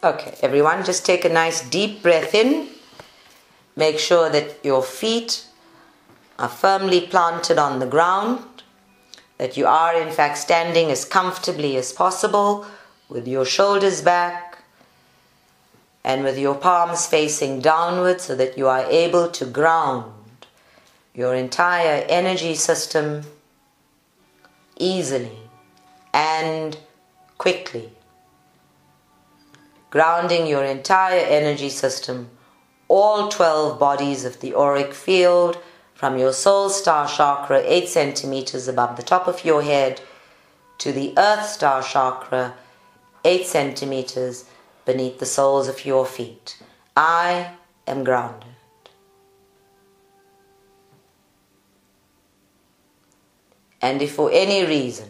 Okay, everyone, just take a nice deep breath in. Make sure that your feet are firmly planted on the ground, that you are in fact standing as comfortably as possible with your shoulders back and with your palms facing downward so that you are able to ground your entire energy system easily and quickly. Grounding your entire energy system, all 12 bodies of the auric field, from your soul star chakra 8 centimeters above the top of your head to the earth star chakra 8 centimeters beneath the soles of your feet. I am grounded. And if for any reason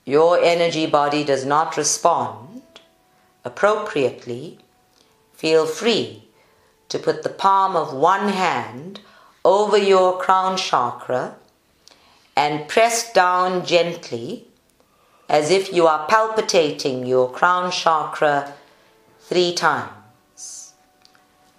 your energy body does not respond appropriately, feel free to put the palm of one hand over your crown chakra and press down gently as if you are palpitating your crown chakra 3 times.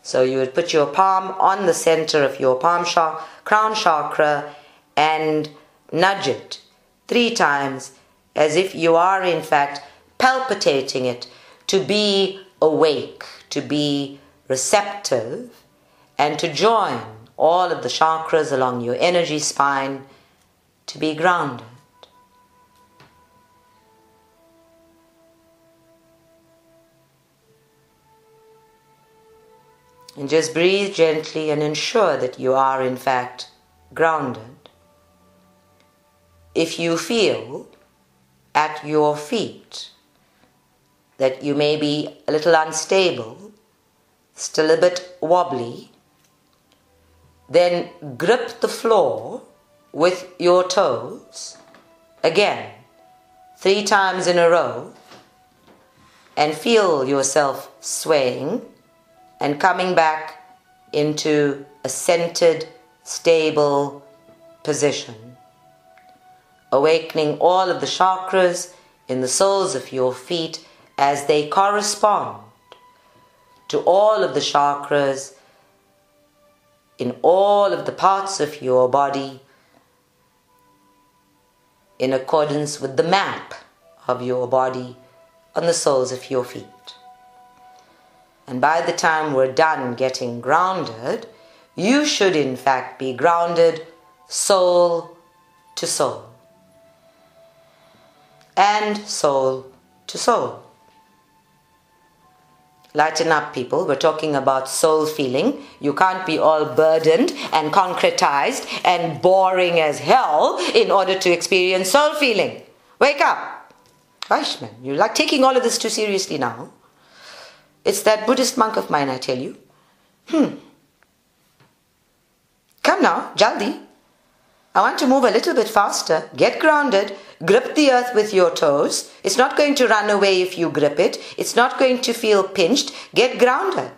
So you would put your palm on the center of your crown chakra and nudge it 3 times as if you are in fact palpitating it, to be awake, to be receptive, and to join all of the chakras along your energy spine to be grounded. And just breathe gently and ensure that you are in fact grounded. If you feel at your feet that you may be a little unstable, still a bit wobbly, then grip the floor with your toes, again, 3 times in a row, and feel yourself swaying and coming back into a centered, stable position, awakening all of the chakras in the soles of your feet as they correspond to all of the chakras in all of the parts of your body in accordance with the map of your body on the soles of your feet. And by the time we're done getting grounded, you should in fact be grounded soul to soul and soul to soul. Lighten up, people. We're talking about soul feeling. You can't be all burdened and concretized and boring as hell in order to experience soul feeling. Wake up. Gosh, man, you're like taking all of this too seriously now. It's that Buddhist monk of mine, I tell you. Come now, jaldi. I want to move a little bit faster. Get grounded. Grip the earth with your toes. It's not going to run away if you grip it. It's not going to feel pinched. Get grounded.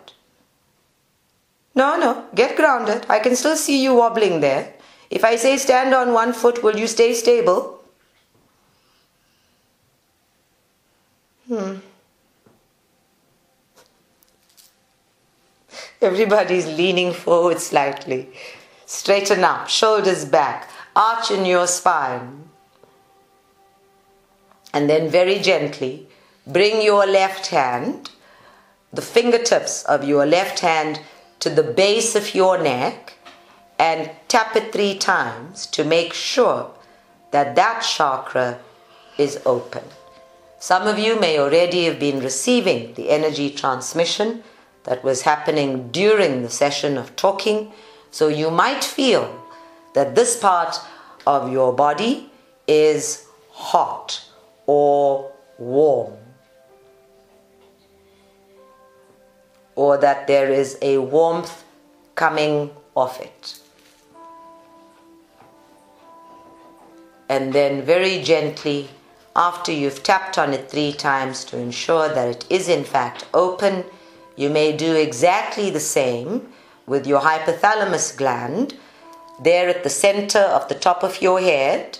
No, get grounded. I can still see you wobbling there. If I say stand on one foot, will you stay stable? Everybody's leaning forward slightly. Straighten up, shoulders back, arch in your spine. And then very gently, bring your left hand, the fingertips of your left hand to the base of your neck and tap it 3 times to make sure that that chakra is open. Some of you may already have been receiving the energy transmission that was happening during the session of talking. So you might feel that this part of your body is hot or warm, or that there is a warmth coming off it. And then very gently, after you've tapped on it 3 times to ensure that it is in fact open, you may do exactly the same with your hypothalamus gland, there at the center of the top of your head,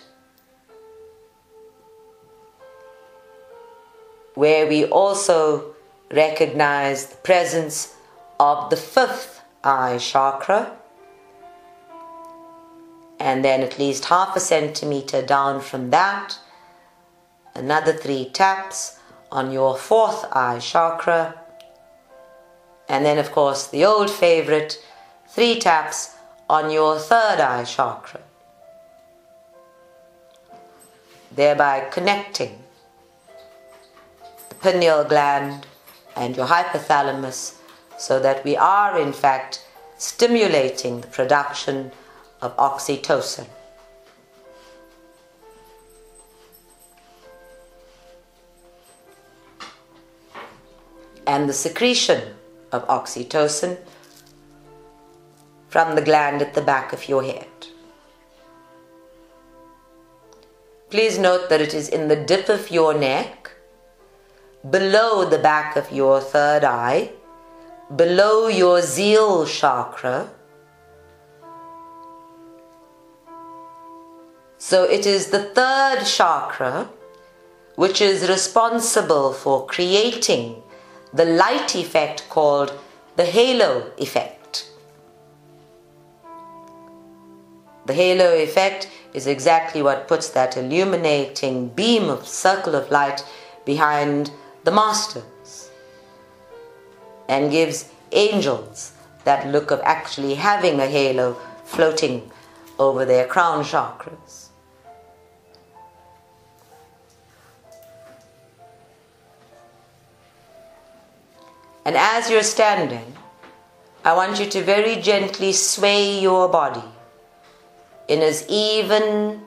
where we also recognize the presence of the fifth eye chakra, and then at least half a centimeter down from that, another 3 taps on your fourth eye chakra, and then of course the old favorite, 3 taps on your third eye chakra, thereby connecting the pineal gland and your hypothalamus, so that we are in fact stimulating the production of oxytocin. And the secretion of oxytocin from the gland at the back of your head. Please note that it is in the dip of your neck, below the back of your third eye, below your zeal chakra. So it is the third chakra which is responsible for creating the light effect called the halo effect. The halo effect is exactly what puts that illuminating beam of circle of light behind the masters and gives angels that look of actually having a halo floating over their crown chakras. And as you're standing, I want you to very gently sway your body in as even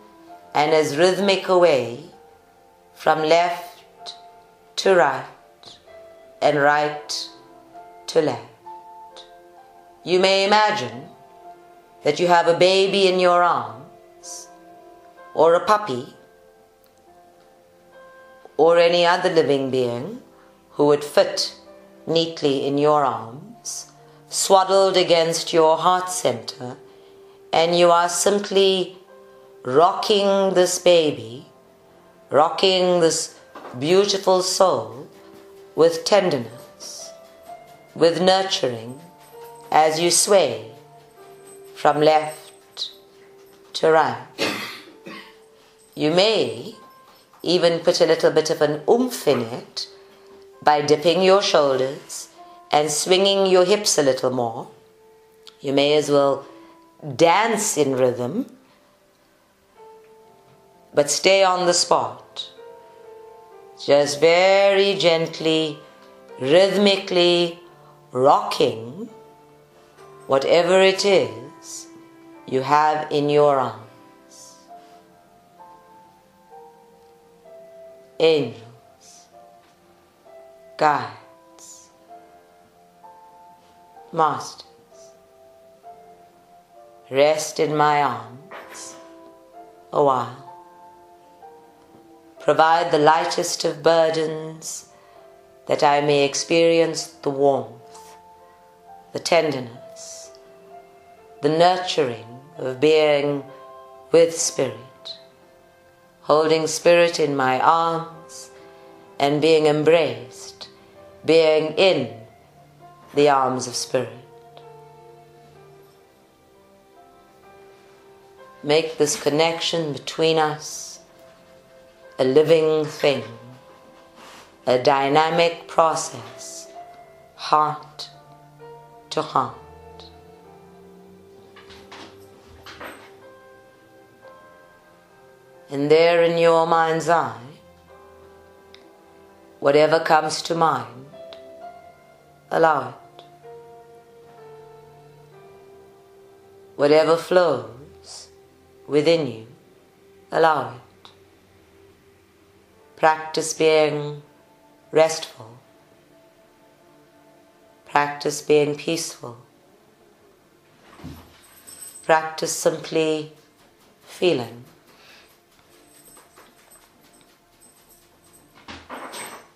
and as rhythmic a way from left to right and right to left. You may imagine that you have a baby in your arms, or a puppy, or any other living being who would fit neatly in your arms, swaddled against your heart center, and you are simply rocking this baby, rocking this beautiful soul with tenderness, with nurturing, as you sway from left to right. You may even put a little bit of an oomph in it by dipping your shoulders and swinging your hips a little more. You may as well dance in rhythm, but stay on the spot. Just very gently, rhythmically rocking whatever it is you have in your arms. Angels, guides, masters, rest in my arms a while. Provide the lightest of burdens, that I may experience the warmth, the tenderness, the nurturing of being with Spirit, holding Spirit in my arms and being embraced, being in the arms of Spirit. Make this connection between us a living thing, a dynamic process, heart to heart. And there in your mind's eye, whatever comes to mind, allow it. Whatever flows within you, allow it. Practice being restful. Practice being peaceful. Practice simply feeling.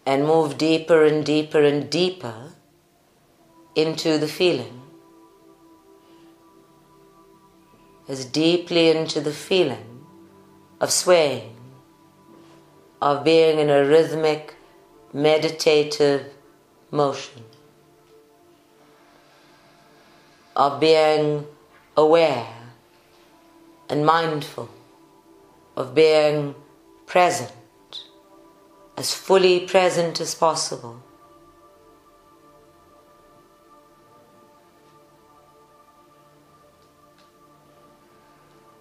And move deeper and deeper and deeper into the feeling. As deeply into the feeling of swaying, of being in a rhythmic, meditative motion, of being aware and mindful, of being present, as fully present as possible.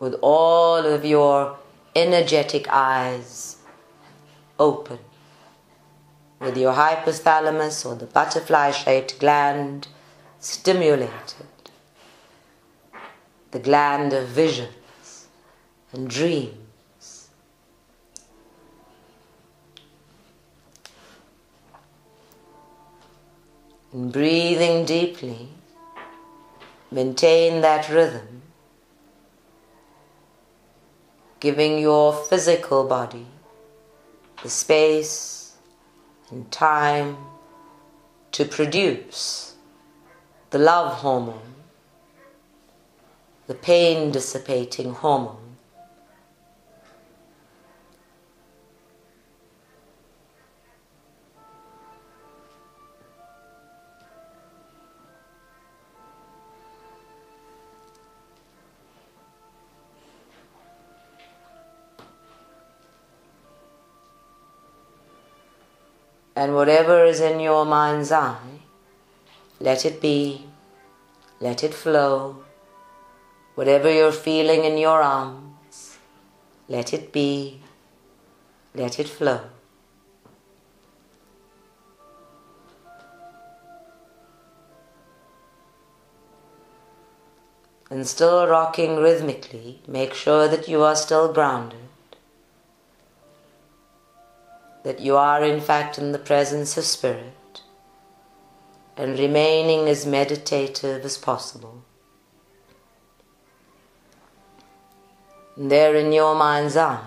With all of your energetic eyes open, with your hypothalamus or the butterfly-shaped gland stimulated, the gland of visions and dreams. And breathing deeply, maintain that rhythm, giving your physical body the space and time to produce the love hormone, the pain dissipating hormone. And whatever is in your mind's eye, let it be, let it flow. Whatever you're feeling in your arms, let it be, let it flow. And still rocking rhythmically, make sure that you are still grounded, that you are in fact in the presence of spirit, and remaining as meditative as possible. And there in your mind's eye,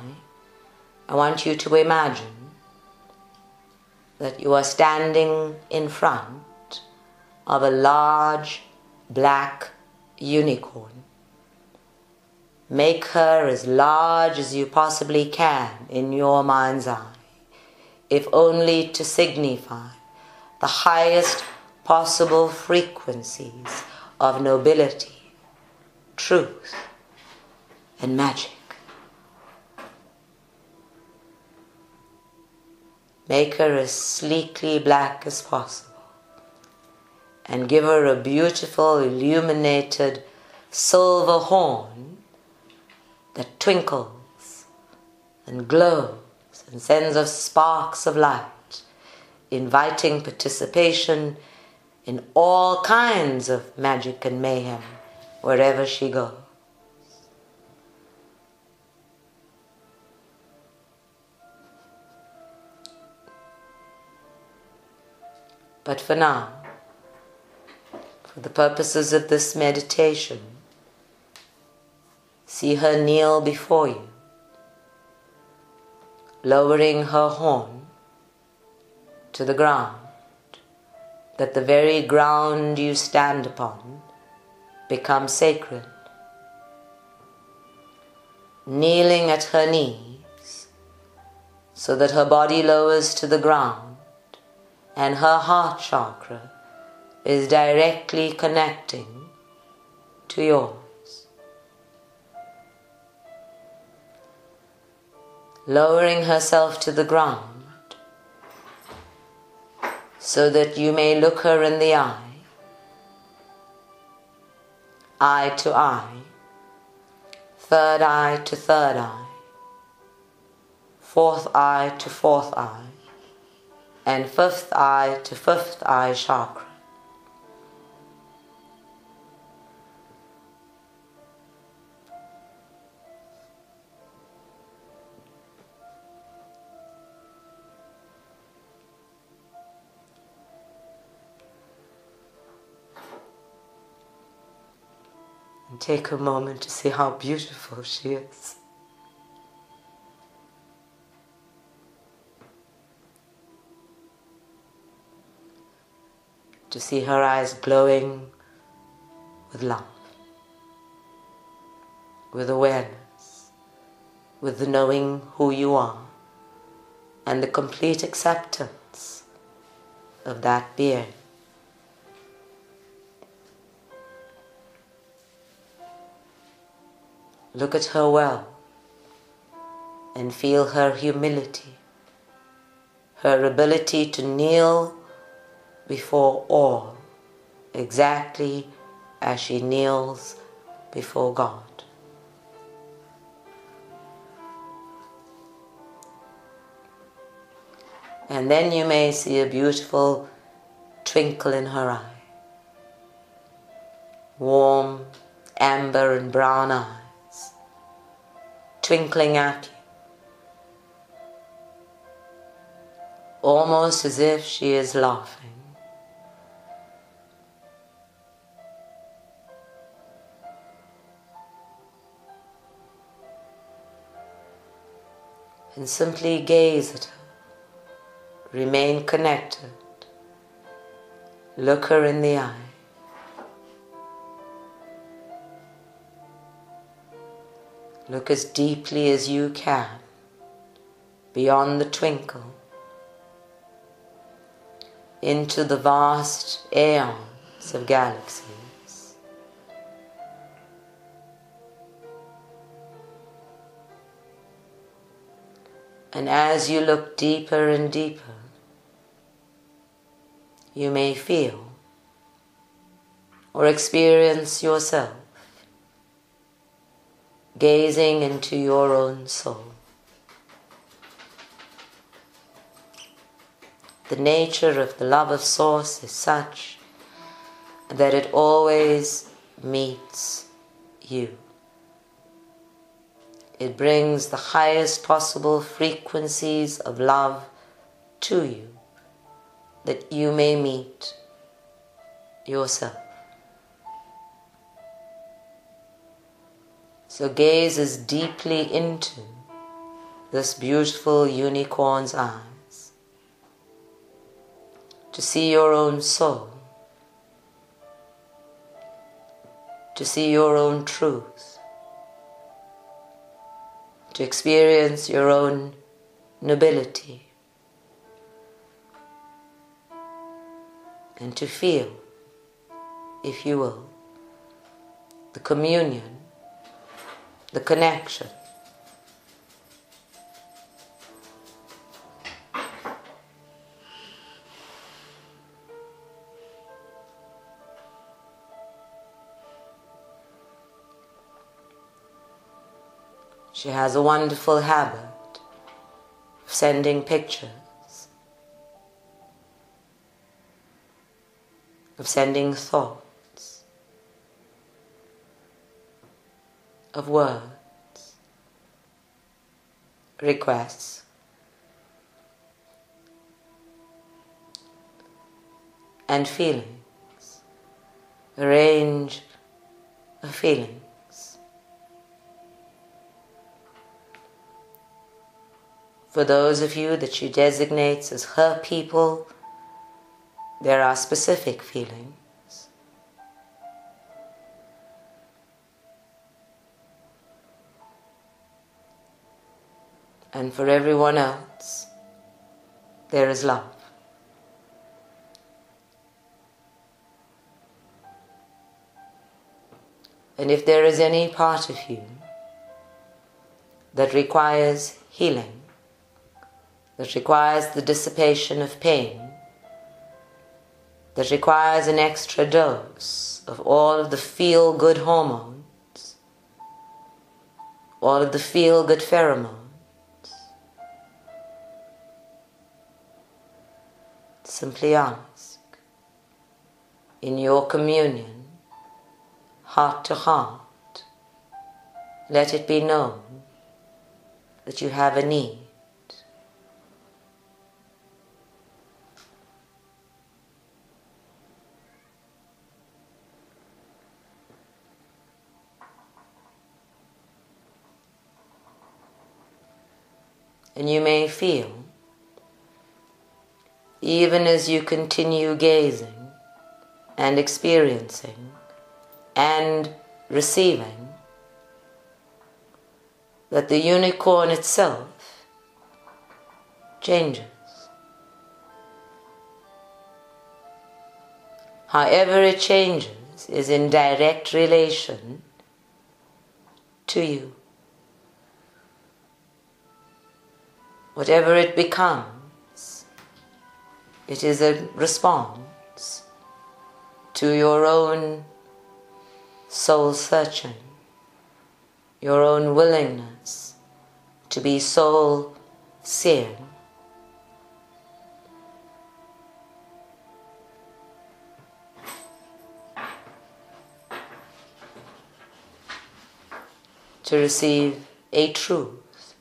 I want you to imagine that you are standing in front of a large black unicorn. Make her as large as you possibly can in your mind's eye, if only to signify the highest possible frequencies of nobility, truth, and magic. Make her as sleekly black as possible, and give her a beautiful illuminated silver horn that twinkles and glows and sends off sparks of light, inviting participation in all kinds of magic and mayhem wherever she goes. But for now, for the purposes of this meditation, see her kneel before you, lowering her horn to the ground, that the very ground you stand upon becomes sacred. Kneeling at her knees, so that her body lowers to the ground, and her heart chakra is directly connecting to yours. Lowering herself to the ground so that you may look her in the eye to eye, third eye to third eye, fourth eye to fourth eye, and fifth eye to fifth eye chakra. And take a moment to see how beautiful she is. To see her eyes glowing with love, with awareness, with the knowing who you are, and the complete acceptance of that beard. Look at her well and feel her humility, her ability to kneel before all, exactly as she kneels before God. And then you may see a beautiful twinkle in her eye. Warm, amber and brown eyes, twinkling at you, almost as if she is laughing. And simply gaze at her. Remain connected. Look her in the eye. Look as deeply as you can, beyond the twinkle, into the vast aeons of galaxies. And as you look deeper and deeper, you may feel or experience yourself gazing into your own soul. The nature of the love of Source is such that it always meets you. It brings the highest possible frequencies of love to you, that you may meet yourself. So gaze as deeply into this beautiful unicorn's eyes to see your own soul, to see your own truth, to experience your own nobility, and to feel, if you will, the communion, the connection. She has a wonderful habit of sending pictures, of sending thoughts, of words, requests, and feelings, a range of feelings. For those of you that she designates as her people, there are specific feelings. And for everyone else, there is love. And if there is any part of you that requires healing, that requires the dissipation of pain, that requires an extra dose of all of the feel-good hormones, all of the feel-good pheromones, simply ask, in your communion, heart to heart, let it be known that you have a need. And you may feel, even as you continue gazing and experiencing and receiving, that the unicorn itself changes. however it changes, is in direct relation to you. Whatever it becomes, it is a response to your own soul searching, your own willingness to be soul seeing. To receive a truth,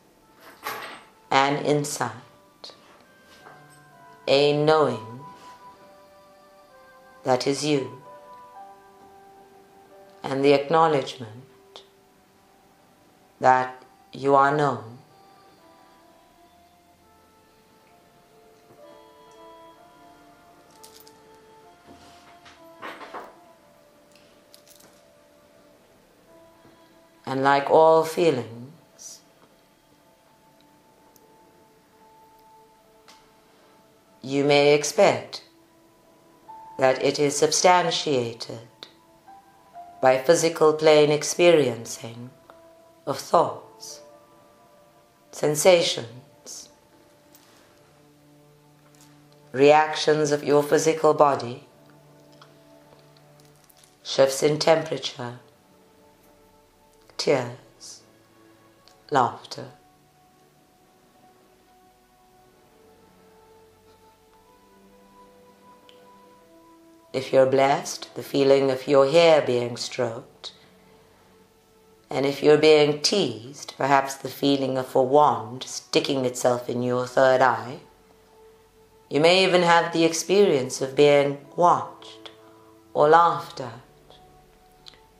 an insight, a knowing that is you, and the acknowledgement that you are known. And like all feelings, you may expect that it is substantiated by physical plane experiencing of thoughts, sensations, reactions of your physical body, shifts in temperature, tears, laughter. If you're blessed, the feeling of your hair being stroked, and if you're being teased, perhaps the feeling of a wand sticking itself in your third eye. You may even have the experience of being watched or laughed at.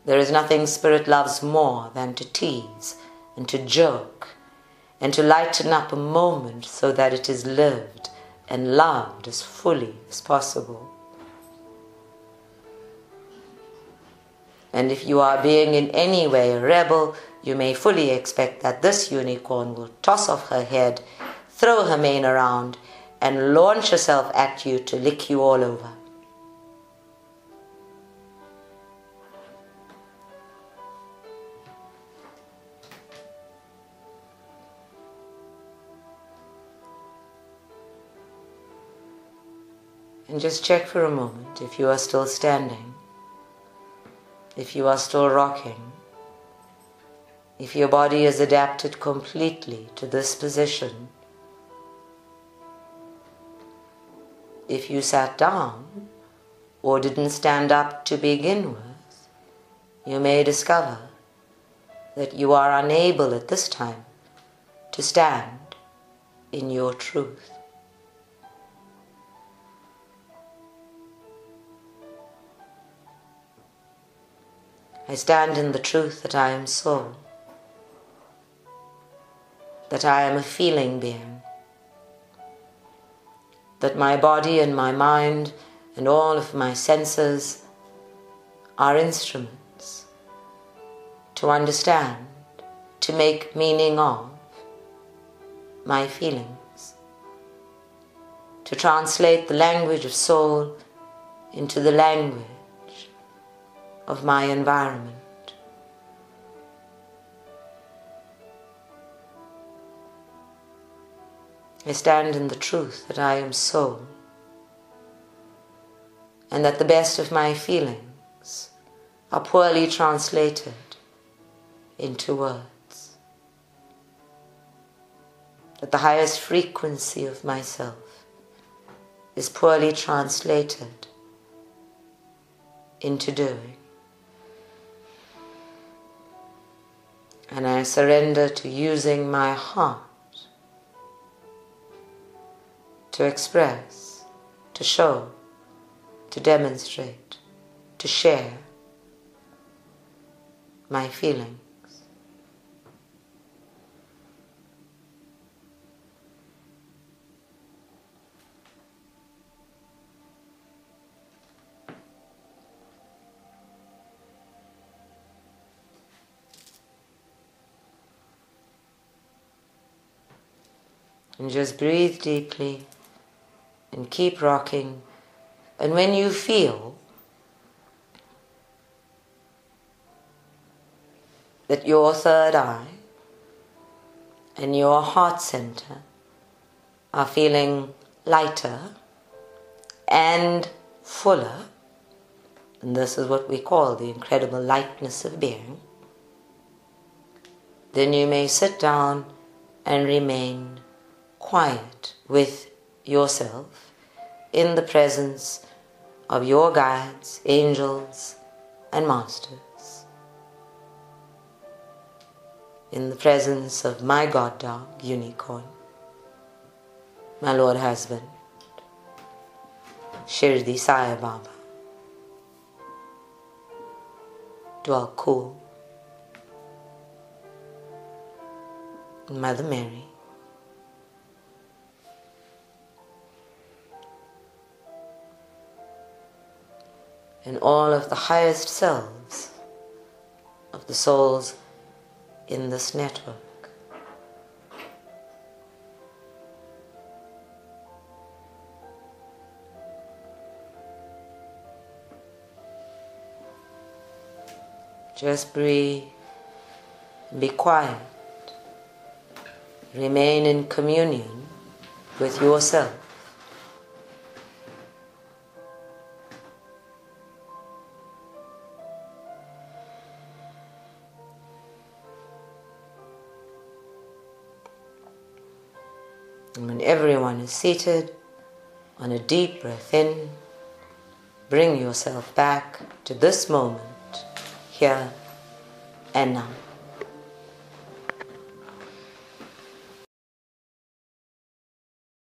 There is nothing Spirit loves more than to tease and to joke and to lighten up a moment so that it is lived and loved as fully as possible. And if you are being in any way a rebel, you may fully expect that this unicorn will toss off her head, throw her mane around, and launch herself at you to lick you all over. And just check for a moment if you are still standing, if you are still rocking, if your body is adapted completely to this position. If you sat down or didn't stand up to begin with, you may discover that you are unable at this time to stand in your truth. I stand in the truth that I am soul, that I am a feeling being, that my body and my mind and all of my senses are instruments to understand, to make meaning of my feelings, to translate the language of soul into the language of my environment. I stand in the truth that I am soul, and that the best of my feelings are poorly translated into words, that the highest frequency of myself is poorly translated into doing. And I surrender to using my heart to express, to show, to demonstrate, to share my feelings. And just breathe deeply and keep rocking. And when you feel that your third eye and your heart center are feeling lighter and fuller, and this is what we call the incredible lightness of being, then you may sit down and remain quiet with yourself in the presence of your guides, angels, and masters, in the presence of my god dog, Unicorn, my Lord Husband, Shirdi Sai Baba, Dwal Cool, Mother Mary, and all of the highest selves of the souls in this network. Just breathe, be quiet, remain in communion with yourself. And when everyone is seated, on a deep breath in, bring yourself back to this moment, here and now.